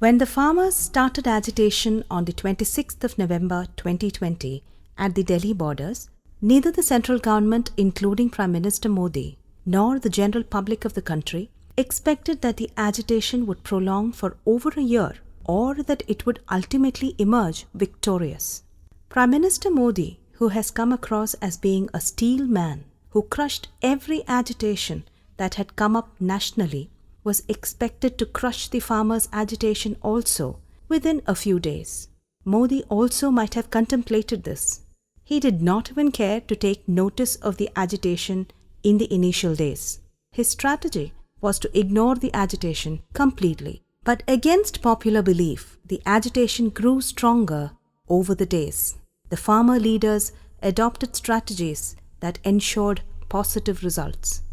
When the farmers started agitation on the 26th of November 2020 at the Delhi borders, neither the central government, including Prime Minister Modi, nor the general public of the country expected that the agitation would prolong for over a year or that it would ultimately emerge victorious. Prime Minister Modi, who has come across as being a steel man who crushed every agitation that had come up nationally, was expected to crush the farmers' agitation also within a few days. Modi also might have contemplated this. He did not even care to take notice of the agitation in the initial days. His strategy was to ignore the agitation completely. But against popular belief, the agitation grew stronger over the days. The farmer leaders adopted strategies that ensured positive results.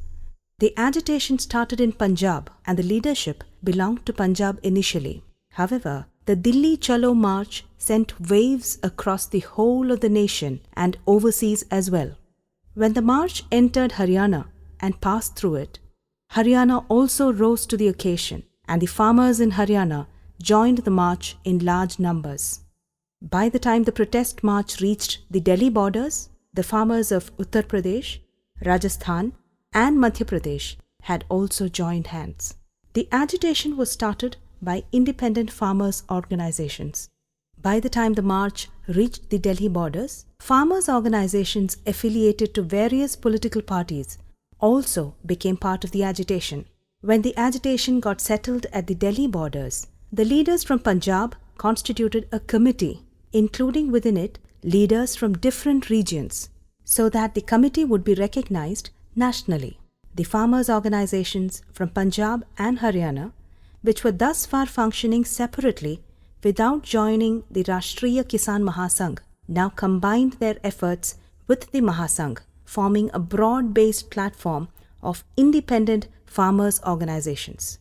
The agitation started in Punjab and the leadership belonged to Punjab initially. However, the Delhi Chalo march sent waves across the whole of the nation and overseas as well. When the march entered Haryana and passed through it, Haryana also rose to the occasion and the farmers in Haryana joined the march in large numbers. By the time the protest march reached the Delhi borders, the farmers of Uttar Pradesh, Rajasthan and Madhya Pradesh had also joined hands. The agitation was started by independent farmers' organizations. By the time the march reached the Delhi borders, farmers' organizations affiliated to various political parties also became part of the agitation. When the agitation got settled at the Delhi borders, the leaders from Punjab constituted a committee, including within it leaders from different regions, so that the committee would be recognized nationally. The farmers' organizations from Punjab and Haryana, which were thus far functioning separately without joining the Rashtriya Kisan Mahasangh, now combined their efforts with the Mahasangh, forming a broad-based platform of independent farmers' organizations.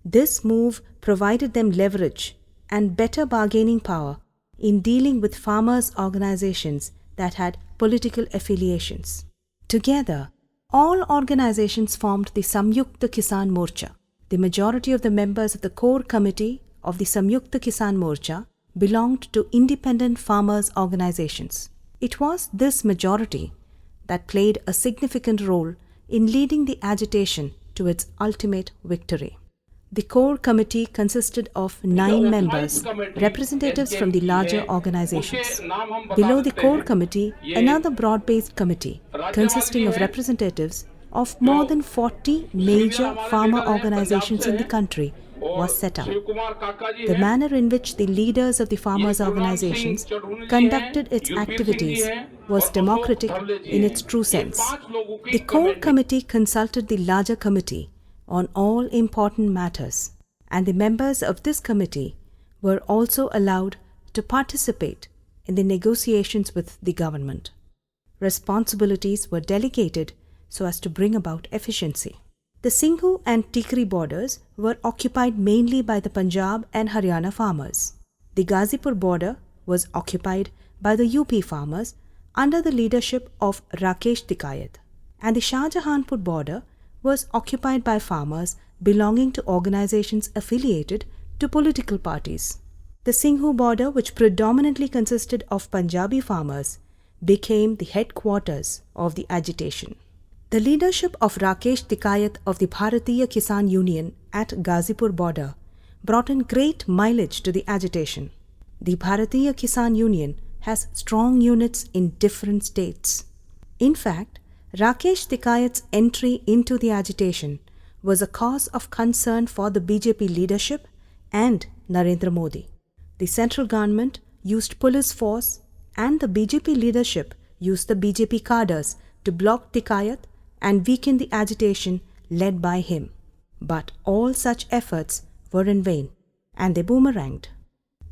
This move provided them leverage and better bargaining power in dealing with farmers' organizations that had political affiliations. Together, all organizations formed the Samyukta Kisan Morcha. The majority of the members of the core committee of the Samyukta Kisan Morcha belonged to independent farmers' organizations. It was this majority that played a significant role in leading the agitation to its ultimate victory. The core committee consisted of 9 members, representatives from the larger organizations. Below the core committee, another broad-based committee consisting of representatives of more than 40 major farmer organizations in the country was set up. The manner in which the leaders of the farmers' organizations conducted its activities was democratic in its true sense. The core committee consulted the larger committee on all important matters, and the members of this committee were also allowed to participate in the negotiations with the government. Responsibilities were delegated so as to bring about efficiency. The Singhu and Tikri borders were occupied mainly by the Punjab and Haryana farmers. The Ghazipur border was occupied by the UP farmers under the leadership of Rakesh Tikayat, and the Shahjahanpur border was occupied by farmers belonging to organizations affiliated to political parties. The Singhu border, which predominantly consisted of Punjabi farmers, became the headquarters of the agitation. The leadership of Rakesh Tikayat of the Bharatiya Kisan Union at Ghazipur border brought in great mileage to the agitation. The Bharatiya Kisan Union has strong units in different states. In fact, Rakesh Tikayat's entry into the agitation was a cause of concern for the BJP leadership and Narendra Modi. The central government used police force and the BJP leadership used the BJP cadres to block Tikayat and weaken the agitation led by him. But all such efforts were in vain, and they boomeranged.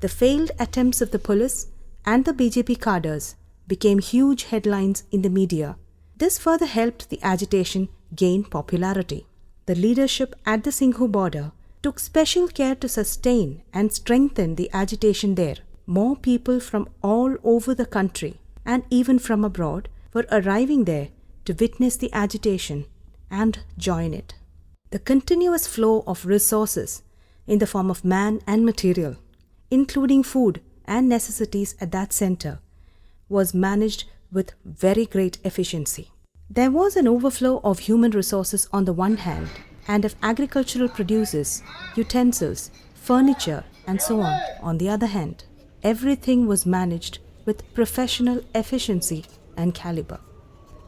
The failed attempts of the police and the BJP cadres became huge headlines in the media. This further helped the agitation gain popularity. The leadership at the Singhu border took special care to sustain and strengthen the agitation there. More people from all over the country and even from abroad were arriving there to witness the agitation and join it. The continuous flow of resources in the form of man and material, including food and necessities at that center, was managed with very great efficiency. There was an overflow of human resources on the one hand and of agricultural produces, utensils, furniture, and so on the other hand. Everything was managed with professional efficiency and caliber.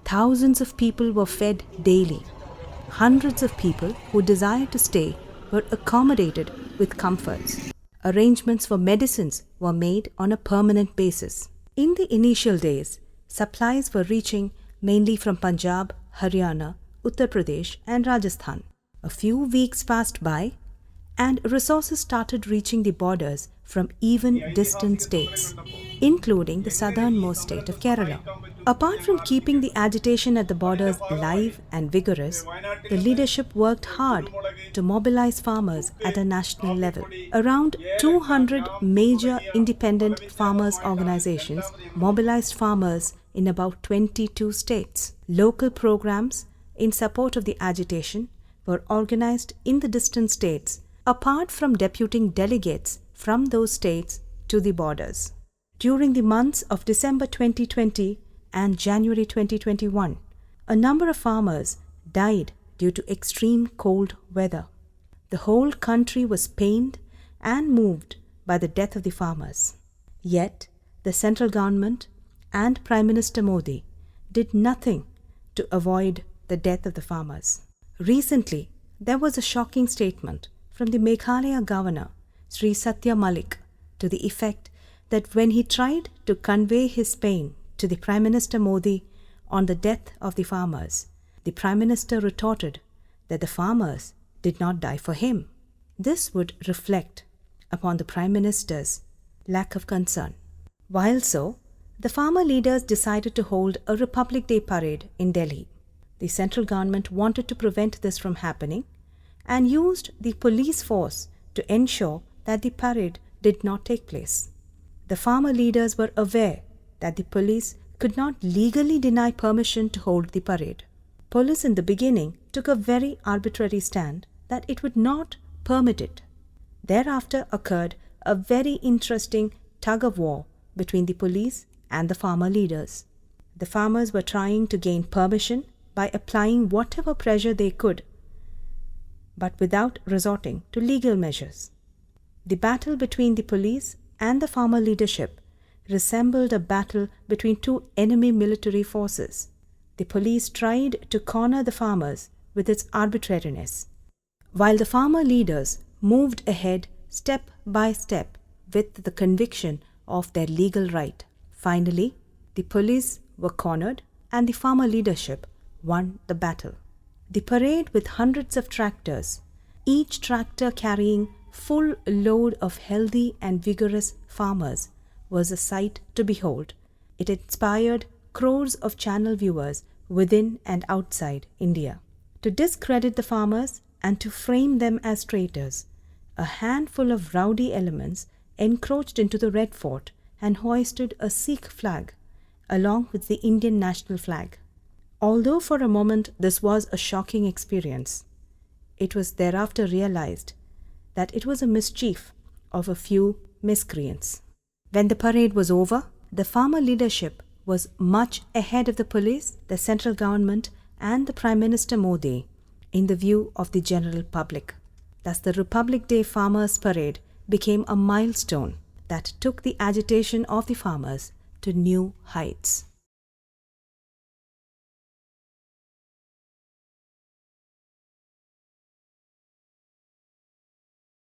Thousands of people were fed daily. Hundreds of people who desired to stay were accommodated with comforts. Arrangements for medicines were made on a permanent basis. In the initial days, supplies were reaching mainly from Punjab, Haryana, Uttar Pradesh, and Rajasthan. A few weeks passed by, and resources started reaching the borders from even distant states, including the southernmost state of Kerala. Apart from keeping the agitation at the borders live and vigorous, the leadership worked hard to mobilize farmers at a national level. Around 200 major independent farmers' organizations mobilized farmers in about 22 states. Local programs in support of the agitation were organized in the distant states, apart from deputing delegates from those states to the borders. During the months of December 2020 and January 2021, a number of farmers died due to extreme cold weather. The whole country was pained and moved by the death of the farmers. Yet, the central government and Prime Minister Modi did nothing to avoid the death of the farmers. Recently, there was a shocking statement from the Meghalaya governor, Sri Satya Malik, to the effect that when he tried to convey his pain to the Prime Minister Modi on the death of the farmers, the Prime Minister retorted that the farmers did not die for him. This would reflect upon the Prime Minister's lack of concern. While so, the farmer leaders decided to hold a Republic Day parade in Delhi. The central government wanted to prevent this from happening and used the police force to ensure that the parade did not take place. The farmer leaders were aware that the police could not legally deny permission to hold the parade. Police in the beginning took a very arbitrary stand that it would not permit it. Thereafter occurred a very interesting tug-of-war between the police and the farmer leaders. The farmers were trying to gain permission by applying whatever pressure they could, but without resorting to legal measures. The battle between the police and the farmer leadership resembled a battle between two enemy military forces. The police tried to corner the farmers with its arbitrariness, while the farmer leaders moved ahead step by step with the conviction of their legal right. Finally, the police were cornered and the farmer leadership won the battle. The parade with hundreds of tractors, each tractor carrying full load of healthy and vigorous farmers, was a sight to behold. It inspired crores of channel viewers within and outside India. To discredit the farmers and to frame them as traitors, a handful of rowdy elements encroached into the Red Fort and hoisted a Sikh flag along with the Indian national flag. Although for a moment this was a shocking experience, it was thereafter realized that it was a mischief of a few miscreants. When the parade was over, the farmer leadership was much ahead of the police, the central government, and the Prime Minister Modi in the view of the general public. Thus, the Republic Day Farmers' Parade became a milestone that took the agitation of the farmers to new heights.